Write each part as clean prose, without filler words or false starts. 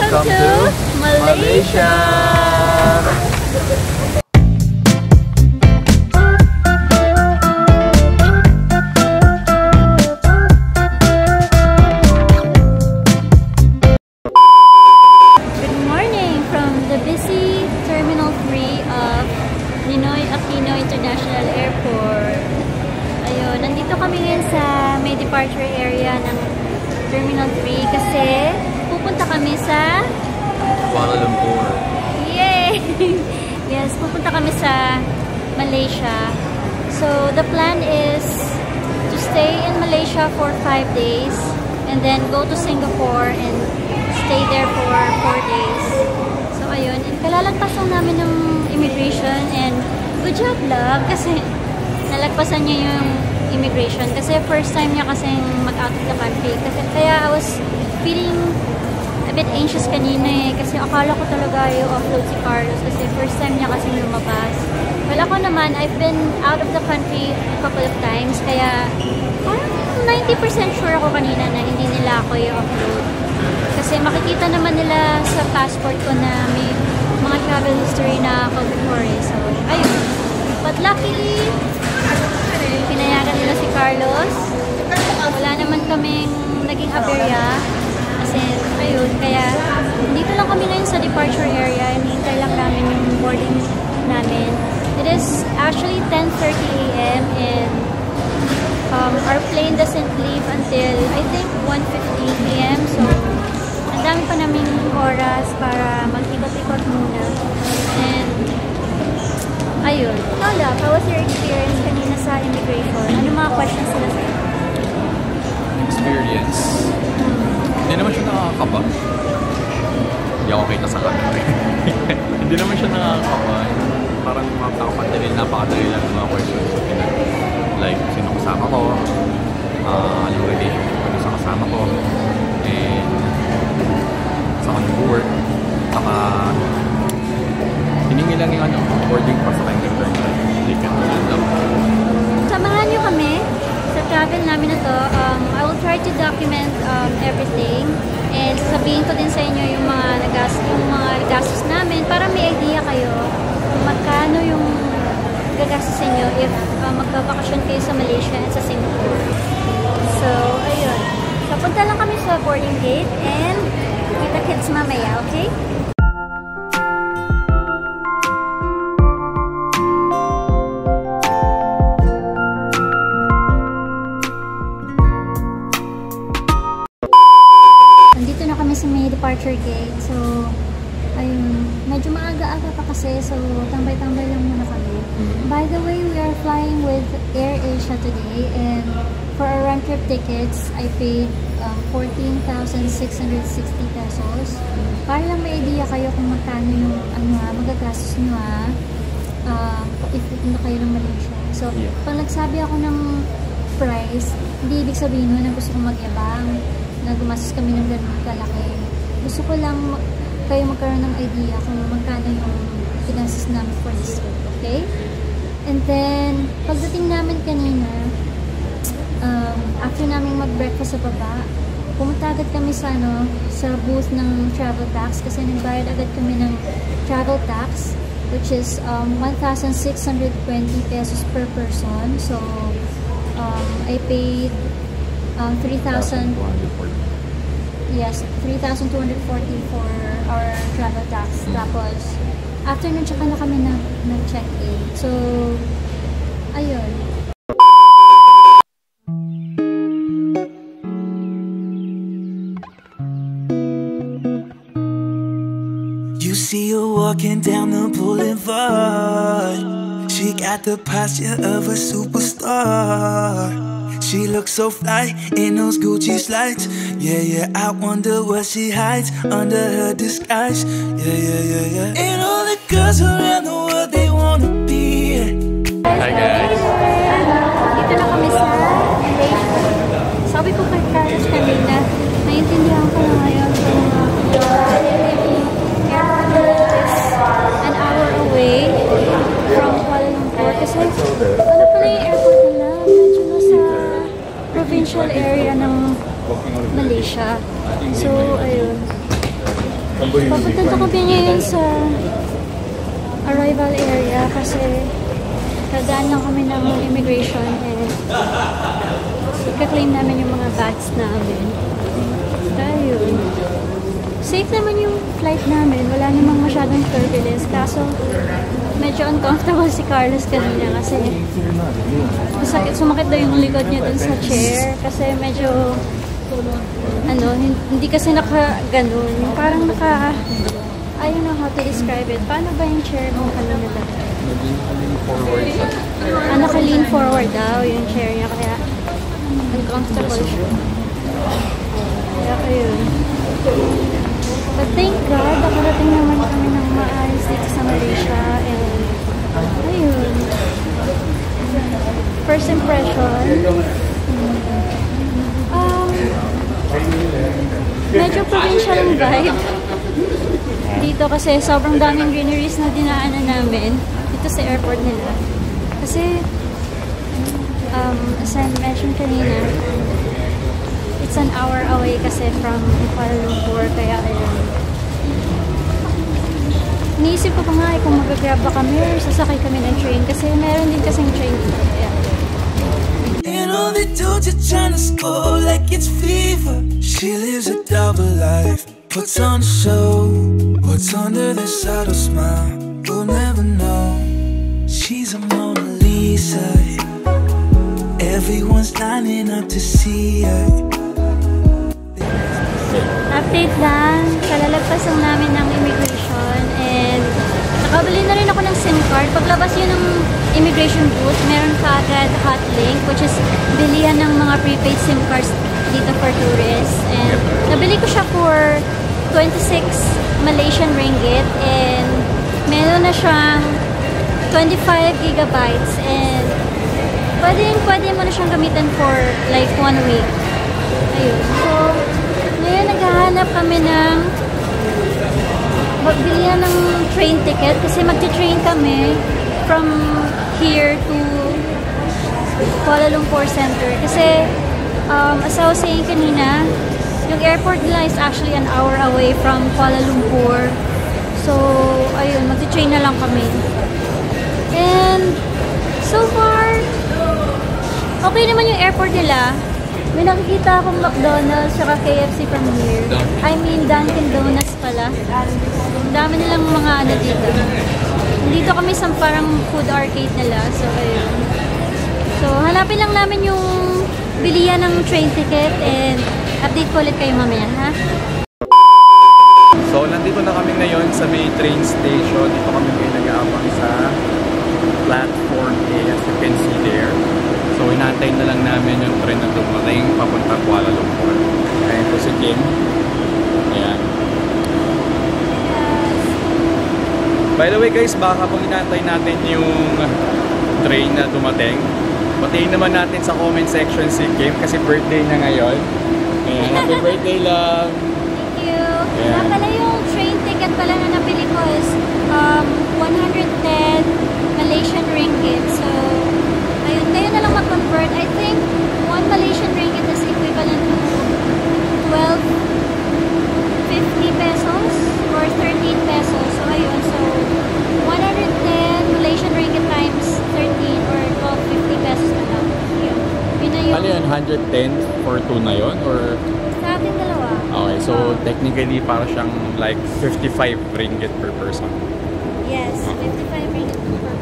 Welcome to Malaysia! Good morning from the busy Terminal 3 of Ninoy Aquino International Airport. Ayun, nandito kami ngayon sa may departure area ng Terminal 3 kasi pupunta kami sa Kuala Lumpur. Yay! Yes, pupunta kami sa Malaysia. So, the plan is to stay in Malaysia for 5 days and then go to Singapore and stay there for 4 days. So, ayun. And kalalagpasan namin ng immigration and good job, love, kasi nalagpasan niya yung immigration kasi first time niya kasing mag-out of the country. Kaya I was feeling a bit anxious kanina kasi akala ko talaga i-offload si Carlos kasi first time niya kasing lumabas. Well, ako naman, I've been out of the country a couple of times kaya parang 90% sure ako kanina na hindi nila ako i-offload. Kasi makikita naman nila sa passport ko na may mga travel history na ako before so ayun. But luckily, pinayagan nila si Carlos. Wala naman kaming naging aberya. Kasi, ayun, kaya dito lang kami ngayon sa departure area. Hinihintay lang namin yung boarding namin. It is actually 10:30 a.m. and our plane doesn't leave until, I think, 1:15 p.m. So, ang dami pa naming oras para mag-ikot-ikot muna. And, ayun. Lola, how was your experience kanina sa immigration? Ano mga questions sila sa'yo? Experience? Hindi naman siya nakakaba. Hindi ako kita sa camera. Hindi naman siya nakakaba. Parang napakadali lang ng mga questions. Like, sino kasama ko? Anong relationship ko sa kasama ko? And sa nag-work. Saka hiningi lang yung boarding pass sa kanyang return. Samahan niyo kami sa travel namin na to. I will try to document everything and sabihin ko din sa inyo yung mga gastos namin para may idea kayo kung magkano yung gagastos niyo if magbabakasyon kayo sa Malaysia at sa Singapore. So, ayun. So, punta lang kami sa boarding gate and kita kids mamaya, okay? Sa may departure gate. So, ayun. Medyo maaga-aga pa kasi. So, tambay-tambay lang muna kami. By the way, we are flying with AirAsia today. And for our round trip tickets, I paid 14,660 pesos. Para lang may idea kayo kung magkano yung magagastos nyo if pupunta kayo ng Malaysia. So, pag nagsabi ako ng price, hindi ibig sabihin nun na gusto kong mag-ibang na gumastos kami ng ganun kalaki. Gusto ko lang kayo magkaroon ng idea kung magkano yung pinastos namin for this trip, okay? And then, pagdating namin kanina, after namin mag-breakfast sa baba, pumunta agad kami sa booth ng travel tax kasi nagbayad agad kami ng travel tax which is 1,620 pesos per person. So, I paid 3,240 for our travel tax. Tapos, after nun, tsaka na kami nag-check-in. So, ayun. You see her walking down the boulevard. She got the posture of a superstar. She looks so fly in those Gucci slides. Yeah, yeah, I wonder what she hides under her disguise. Yeah, yeah, yeah, yeah. And all the girls around the world, they wanna be. Hi guys! Dito na kami sa Malaysia. Sabi ko kay Carlos kanina, naiintindihan ko na ngayon kung airport is an hour away from Kuala Lumpur. Kasi ano pala yung airport nila? Medyo nasa provincial area ng Malaysia. So, ayun. Papunta na kami ngayon sa arrival area kasi kadaan lang kami ng immigration and ika-claim namin yung mga bags namin. Ayun. Safe naman yung flight namin. Wala namang masyadong turbulence. Kaso, medyo uncomfortable si Carlos kanina kasi sumakit daw yung likod niya dun sa chair. Kasi medyo, hindi kasi naka-ganun. Parang I don't know how to describe it. Paano ba yung chair mo kanina ba? Nag-lean forward siya. Naka-lean forward daw yung chair niya. Kaya, uncomfortable siya. Kaya, ayun. But thank God, nakarating naman kami ng maayos dito sa Malaysia. And, ayun. First impression. Medyo provincial ang vibe. Dito kasi sobrang daming greeneries na dinaanan namin dito sa airport nila. Kasi, as I mentioned kanina, it's an hour away kasi from Kuala Lumpur, kaya ayun. Iniisip ko pa nga kung mag-grab ba kami or sasakay kami ng train kasi meron din kasing train dito. Kaya. And all they do just trying to score like it's fever. She lives a double life, puts on a show. What's under the subtle smile, we'll never know. She's a Mona Lisa. Everyone's lining up to see her. Update lang, kalalagpasan namin ng immigration and nakabili na rin ako ng SIM card. Paglabas yun ng immigration booth, meron ka agad hotlink which is bilihan ng mga prepaid SIM cards dito for tourists. And nabili ko siya for 26 Malaysian ringgit and meron na siyang 25 gigabytes and pwede mo na siyang gamitan for like 1 week. Ayun. So, ngayon naghahanap kami ng bilihan ng train ticket kasi magti-train kami from here to Kuala Lumpur Center. Kasi, as I was saying kanina, yung airport nila is actually an hour away from Kuala Lumpur. So, ayun, magti-train na lang kami. And, so far, okay naman yung airport nila. May nakikita akong McDonald's saka KFC from here. I mean, Dunkin Donuts pala. Ang dami nilang mga dito. Dito kami sa parang food arcade nila. So, ayun. So, hanapin lang namin yung bilihan ng train ticket and update ko ulit kayo mamaya, ha? So, nandito na kami ngayon sa may train station. Dito kami ngayon nag-aabang sa platform A, as you can see there. So, inaantay na lang namin yung train na dumating papunta Kuala Lumpur. Ayan po si Kim. Ayan. By the way guys, baka habang inaantay natin yung train na dumating, patayin naman natin sa comment section si Kim kasi birthday na ngayon. Ayan, happy birthday lang! Thank you! Kaya pala yung train ticket pala na napili ko is 110 Malaysian ringgit. So, ayun, kayo na lang mag-convert. I think 1 Malaysian ringgit is equivalent to 12.50 pesos or 13 pesos. So, ayun. So, 110 Malaysian ringgit times 13 or 12.50 pesos na lang. Yun. Yun na yung... Ano yun? 110 for 2 na yun? Or... Sa ating dalawa. Okay, so technically para siyang like 55 ringgit per person. Yes, 55 ringgit per person.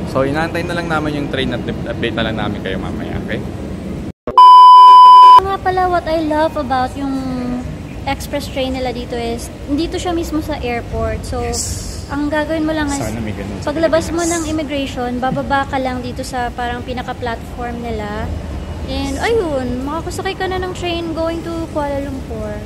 So, inaantay na lang namin yung train at update na lang namin kayo mamaya, okay? Nga pala, what I love about yung express train nila dito is, dito siya mismo sa airport. So, ang gagawin mo lang is, paglabas mo ng immigration, bababa ka lang dito sa parang pinaka-platform nila. And, ayun, makakasakay ka na ng train going to Kuala Lumpur.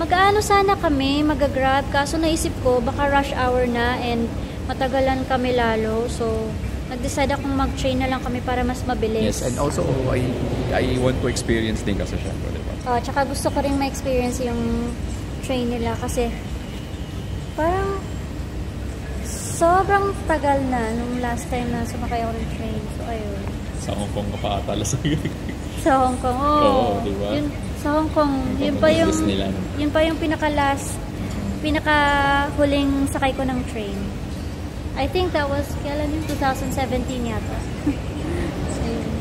Mag-aano sana kami, mag-grab, kaso naisip ko, baka rush hour na and matagalan kami lalo. So, nag-decide akong mag-train na lang kami para mas mabilis. Yes, and also, I want to experience din kasi siya. Diba? Tsaka gusto ko rin ma-experience yung train nila kasi parang sobrang tagal na nung last time na sumakay ako ng train. So, ayun. Sa Hong Kong ka pa atalas. Sa Hong Kong, Oo, diba? Yun, sa Hong Kong, yun pa yung pinaka-last pinaka-huling sakay ko ng train. I think that was, kailan yung 2017 yata. So, yun.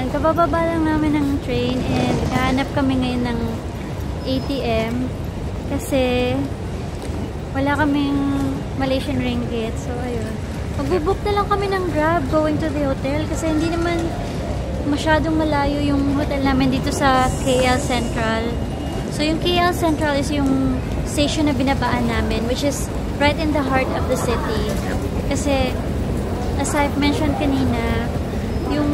Kabababa lang namin ng train and hahanap kami ngayon ng ATM kasi wala kaming Malaysian ringgit. So, ayun. Magbubook na lang kami ng Grab going to the hotel kasi hindi naman masyadong malayo yung hotel namin dito sa KL Central. So, yung KL Central is yung station na binabaan namin, which is right in the heart of the city. Kasi, as I've mentioned kanina, yung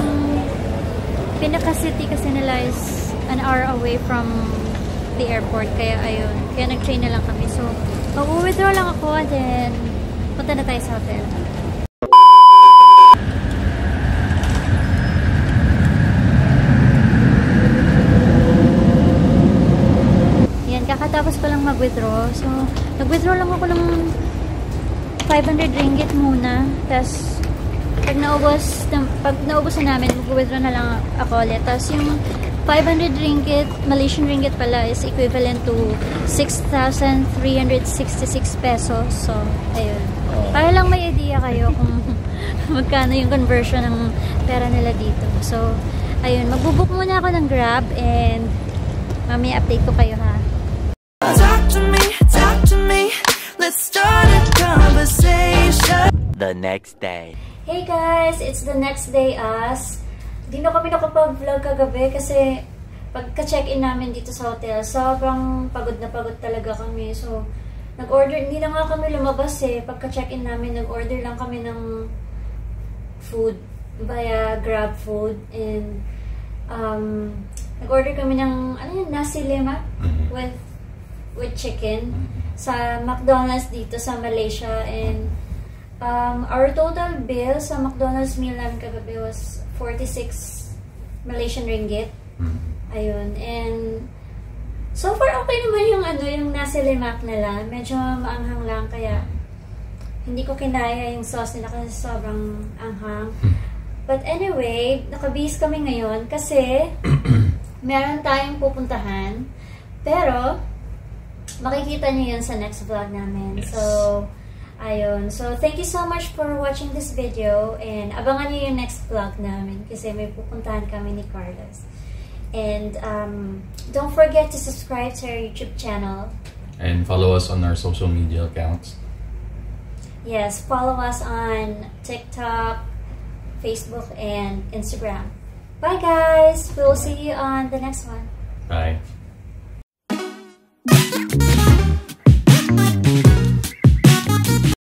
pinaka-city kasi nila is an hour away from the airport. Kaya ayun. Kaya nag-train na lang kami. So, mag-withdraw lang ako and then punta na tayo sa hotel. Yan. Kakatapos ko lang mag-withdraw. So, nag-withdraw lang ako ng 500 ringgit muna. Tapos, pag naubos na namin, mag-withdraw na lang ako ulit. Tapos yung 500 ringgit, Malaysian ringgit pala, is equivalent to 6,366 pesos. So, ayun. Para lang may idea kayo kung magkano yung conversion ng pera nila dito. So, ayun. Magbubook muna ako ng Grab and mamaya update ko kayo ha. Talk to me, let's start a conversation. The next day. Hey guys! It's the next day as di na kami nakapag-vlog kagabi kasi pagka-check-in namin dito sa hotel, sobrang pagod na pagod talaga kami. So, nag-order, hindi na nga kami lumabas eh. Pagka-check-in namin, nag-order lang kami ng food via Grab Food and nag-order kami ng ano yun, nasi lemak with chicken sa McDonald's dito sa Malaysia. And our total bill sa McDonald's meal namin kagabi was 46 Malaysian ringgit. Ayun. And so far okay naman yung yung nasi lemak nila. Medyo maanghang lang kaya hindi ko kinaya yung sauce nila kasi sobrang anghang. But anyway, nakabihis kami ngayon kasi meron tayong pupuntahan. Pero makikita niyo yan sa next vlog namin. Yes. So ayun. So, thank you so much for watching this video and abangan niyo yung next vlog namin kasi may pupuntahan kami ni Carlos. And don't forget to subscribe to our YouTube channel. And follow us on our social media accounts. Yes, follow us on TikTok, Facebook, and Instagram. Bye guys! We'll see you on the next one. Bye.